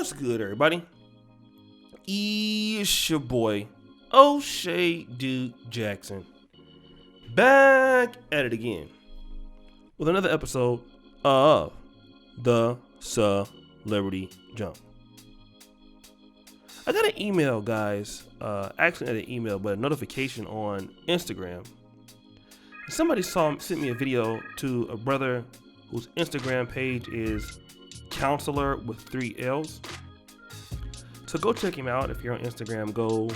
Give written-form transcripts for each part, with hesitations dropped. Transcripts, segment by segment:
What's good, everybody? It's your boy, O'Shea Duke Jackson, back at it again with another episode of the Celebrity Jump. I got an email, guys. Actually, not an email, but a notification on Instagram. Somebody sent me a video to a brother whose Instagram page is Counselor with 3 L's. So go check him out. If you're on Instagram, go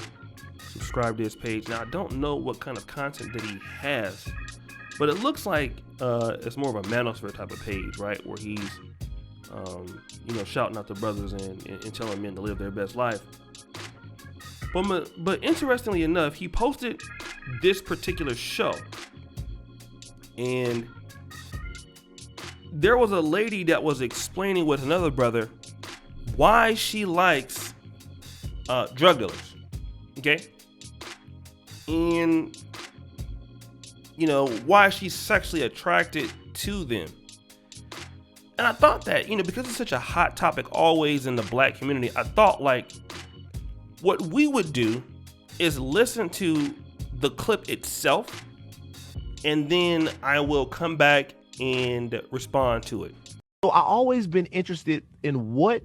subscribe to his page. Now, I don't know what kind of content that he has, but it looks like it's more of a manosphere type of page, right? Where he's, shouting out to brothers and telling men to live their best life. But interestingly enough, he posted this particular show, and there was a lady that was explaining with another brother why she likes drug dealers, okay? And, why she's sexually attracted to them. And I thought that, because it's such a hot topic always in the black community, I thought like what we would do is listen to the clip itself, and then I will come back and respond to it. So I've always been interested in what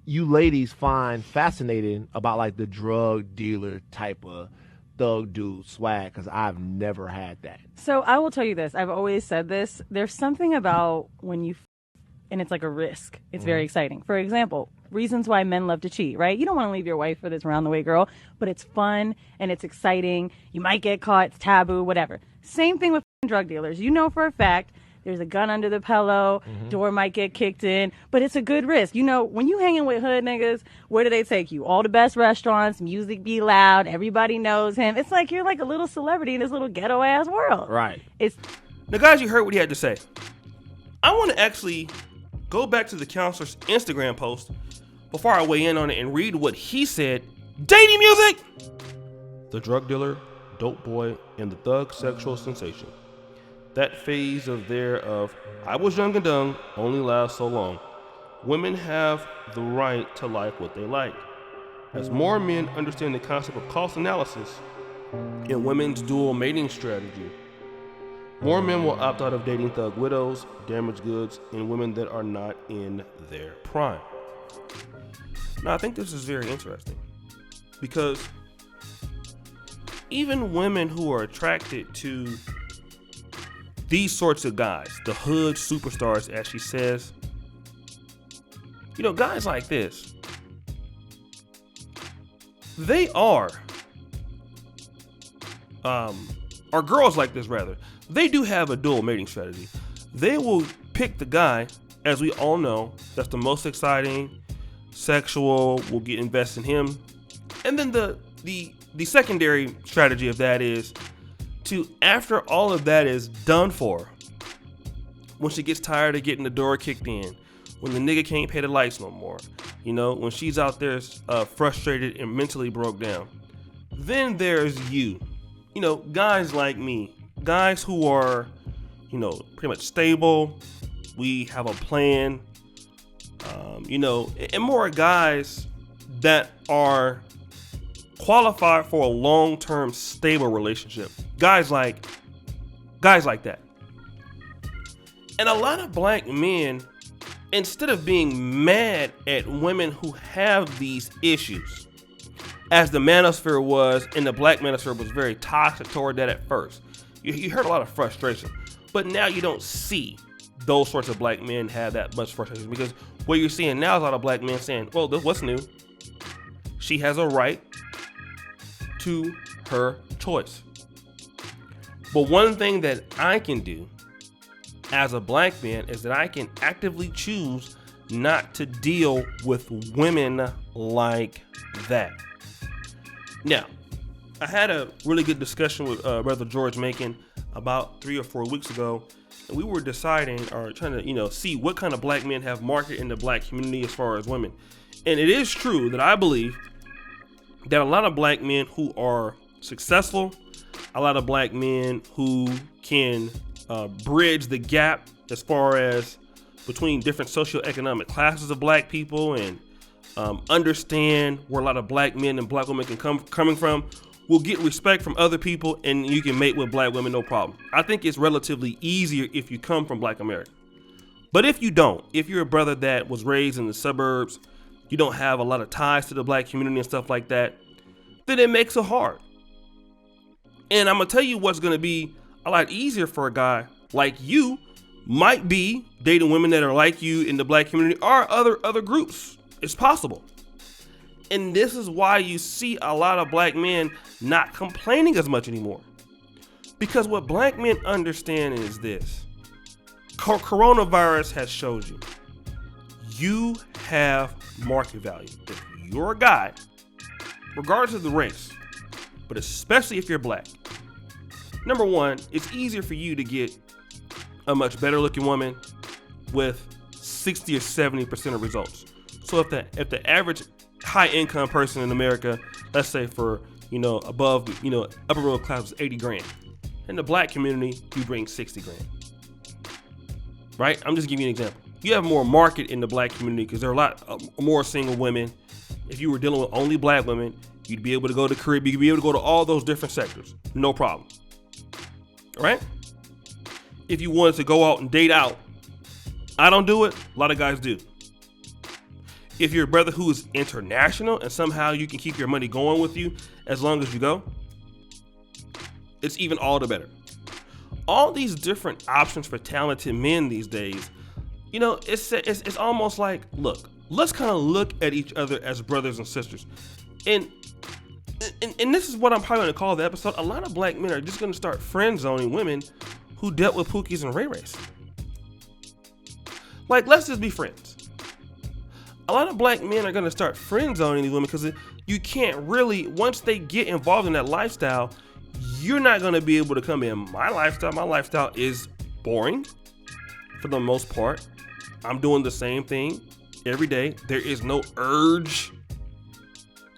you ladies find fascinating about like the drug dealer type of thug dude swag, because I've never had that. So I will tell you this. I've always said this. There's something about when you and it's like a risk. It's very exciting. For example, reasons why men love to cheat, right? You don't want to leave your wife for this round the way girl, but it's fun and it's exciting. You might get caught, it's taboo, whatever. Same thing with drug dealers. You know for a fact there's a gun under the pillow, door might get kicked in, but it's a good risk. When you hanging with hood niggas, where do they take you? All the best restaurants, music be loud, everybody knows him. It's like you're like a little celebrity in this little ghetto ass world. Right. Now, guys, you heard what he had to say. I want to actually go back to the counselor's Instagram post before I weigh in on it and read what he said. Dating music! The drug dealer, dope boy, and the thug sexual sensation. That phase of I was young and dumb only lasts so long. Women have the right to like what they like. As more men understand the concept of cost analysis and women's dual mating strategy, more men will opt out of dating thug widows, damaged goods, and women that are not in their prime. Now, I think this is very interesting because even women who are attracted to these sorts of guys, the hood superstars, as she says, guys like this, they or girls like this rather, they do have a dual mating strategy. They will pick the guy, as we all know, that's the most exciting, sexual, will get invested in him. And then the secondary strategy of that is to, after all of that is done for, when she gets tired of getting the door kicked in, when the nigga can't pay the lights no more, when she's out there frustrated and mentally broke down, then there's you. Guys like me, guys who are, pretty much stable. We have a plan, and more guys that are qualified for a long-term stable relationship. Guys like that. And a lot of black men, instead of being mad at women who have these issues, as the manosphere was, and the black manosphere was very toxic toward that at first. You heard a lot of frustration, but now you don't see those sorts of black men have that much frustration, because what you're seeing now is a lot of black men saying, well, what's new? She has a right to her choice. But one thing that I can do as a black man is that I can actively choose not to deal with women like that. Now, I had a really good discussion with Brother George Macon about 3 or 4 weeks ago, and we were deciding or trying to, see what kind of black men have market in the black community as far as women. And it is true that I believe that a lot of black men who are successful, a lot of black men who can bridge the gap as far as between different socioeconomic classes of black people and understand where a lot of black men and black women can coming from, will get respect from other people, and you can mate with black women, no problem. I think it's relatively easier if you come from black America. But if you don't, if you're a brother that was raised in the suburbs, you don't have a lot of ties to the black community and stuff like that, then it makes it hard. And I'm gonna tell you what's gonna be a lot easier for a guy like you might be dating women that are like you in the black community or other groups. It's possible. And this is why you see a lot of black men not complaining as much anymore. Because what black men understand is this. Coronavirus has showed you have market value. If you're a guy, regardless of the race, but especially if you're black, number one, it's easier for you to get a much better looking woman with 60 or 70% of results. So if the average high income person in America, let's say for, above, upper middle class is 80 grand. In the black community, you bring 60 grand. Right? I'm just giving you an example. You have more market in the black community because there are a lot more single women. If you were dealing with only black women, you'd be able to go to Caribbean, you'd be able to go to all those different sectors. No problem. All right? If you wanted to go out and date out, I don't do it. A lot of guys do. If you're a brother who is international and somehow you can keep your money going with you as long as you go, it's even all the better. All these different options for talented men these days, it's almost like, look, let's kind of look at each other as brothers and sisters. And this is what I'm probably going to call the episode. A lot of black men are just going to start friend zoning women who dealt with Pookies and Ray Rays. Like, let's just be friends. A lot of black men are going to start friend zoning these women because you can't really, once they get involved in that lifestyle, you're not going to be able to come in. My lifestyle is boring for the most part. I'm doing the same thing every day. There is no urge,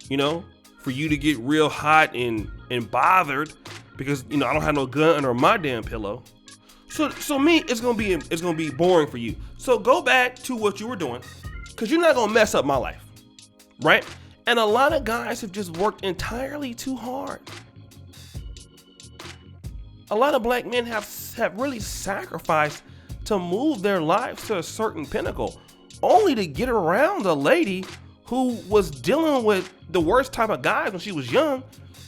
for you to get real hot and bothered because, I don't have no gun under my damn pillow. So me, it's going to be boring for you. So go back to what you were doing because you're not going to mess up my life. Right? And a lot of guys have just worked entirely too hard. A lot of black men have really sacrificed to move their lives to a certain pinnacle, only to get around a lady who was dealing with the worst type of guys when she was young.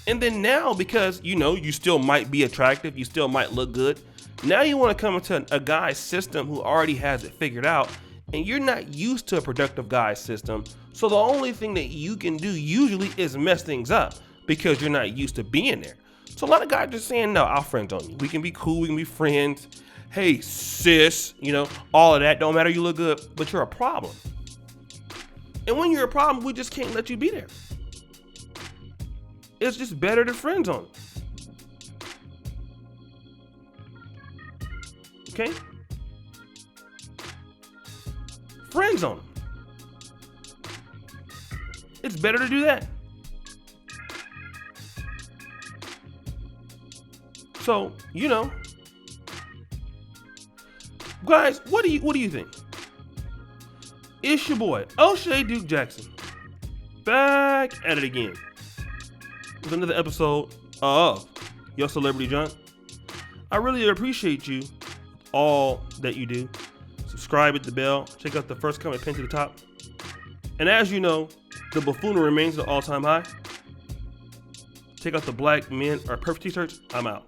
And then now, because, you still might be attractive, you still might look good. Now you want to come into a guy's system who already has it figured out, and you're not used to a productive guy's system. So the only thing that you can do usually is mess things up because you're not used to being there. So a lot of guys are just saying, no, I'll friend zone you. We can be cool, we can be friends. Hey, sis, all of that. Don't matter, you look good, but you're a problem. And when you're a problem, we just can't let you be there. It's just better to friend zone. Okay? Friend zone. It's better to do that. So, guys, what do you think? It's your boy, O'Shea Duke Jackson, back at it again with another episode of Your Celebrity Junk. I really appreciate you, all that you do. Subscribe, hit the bell, check out the first comment pinned to the top. And as you know, the buffoonery remains at an all-time high. Check out the Black Men Are Perfect t-shirts. I'm out.